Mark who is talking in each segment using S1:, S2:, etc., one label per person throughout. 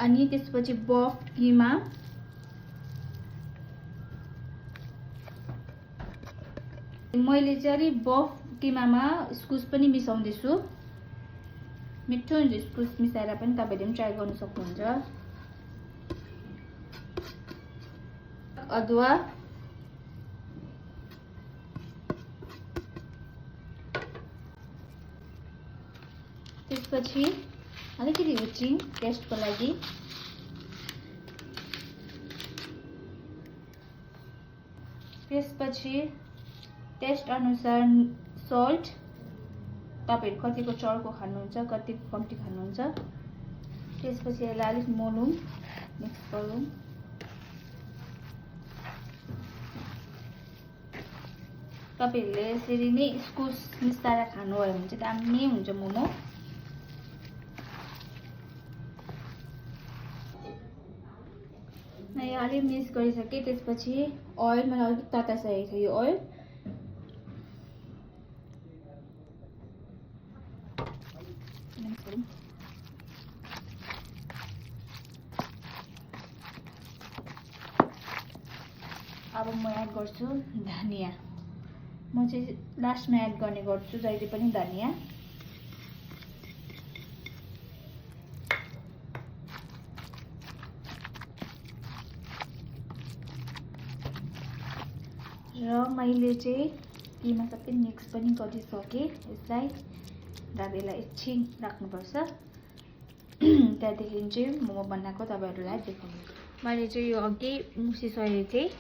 S1: अनि त्यसपछि बफ किमा, मैले चाहिँ बफ किमामा इस्कुस पनि मिसाउँदैछु। मिठो हुन्छ इस्कुस मिसाएर पनि, तपाईहरुले पनि ट्राई गर्न सक्नुहुन्छ। अदुवा, त्यसपछि अलिकति हुचिङ टेस्टको लागि, त्यसपछि टेस्ट अनुसार सल्ट, तपाईहरु कतिको चर्को खानुहुन्छ, कतिको कम्ती खानुहुन्छ। त्यसपछि यसलाई अलिक मोलौं, मिक्स गरौँ। तपाईहरुले यसरी नै इस्कुस मिसाएर खानुभयो भने चाहिँ दामी हुन्छ मोमो। यो अलि मिक्स गरिसके त्यसपछि ओइल, मलाई अलिक तताइसकेको छ यो ओइल। अब म एड गर्छु धनिया। म चाहिँ लास्टमा एड गर्ने गर्छु जहिले पनि धनिया। र मैले चाहिँ किमा सबै मिक्स पनि गरिसके। यसलाई यसलाई एकछिन राख्नुपर्छ। त्यहाँदेखि चाहिँ मोमो बनाएको तपाईहरुलाई देखाउँछु। मैले चाहिँ यो अघि मुसिसके चाहिँ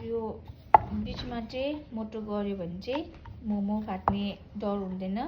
S1: यो बीचमा चाहिँ मोटो गर्यो भने चाहिँ मोमो फाट्ने डर हुँदैन।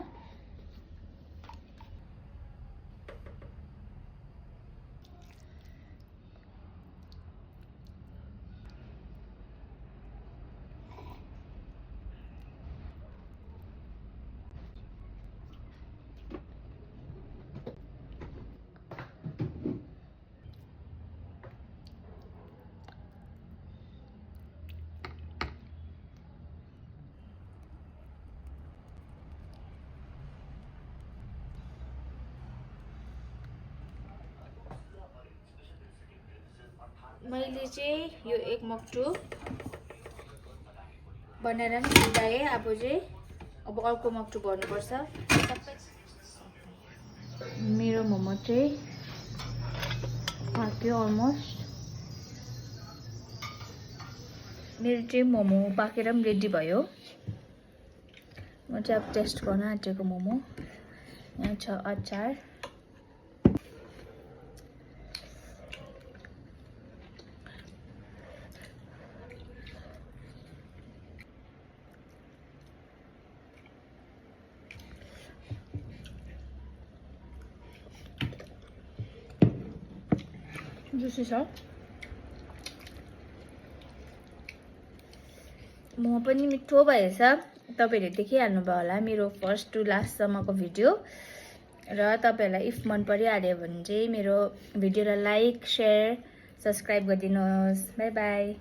S1: मैले चाहिँ यो एक मक्टु बनाएर नि मिलाएँ। अब अर्को मक्टु गर्नुपर्छ। मेरो मोमो चाहिँ पाक्यो अलमोस्ट। मेरो चाहिँ मोमो पाकेर पनि रेडी भयो। म चाहिँ अब टेस्ट गर्न आँटेको मोमो। यहाँ छ अचार, जुसी छ। मोमो पनि मिठो भएछ। तपाईहरुले देखिहाल्नुभयो होला मेरो फर्स्ट टु लास्टसम्मको भिडियो। र तपाईहरुलाई इफ मन परिहाल्यो भने चाहिँ मेरो भिडियोलाई लाइक, शेयर, सब्स्क्राइब गरिदिनुहोस्। Bye bye.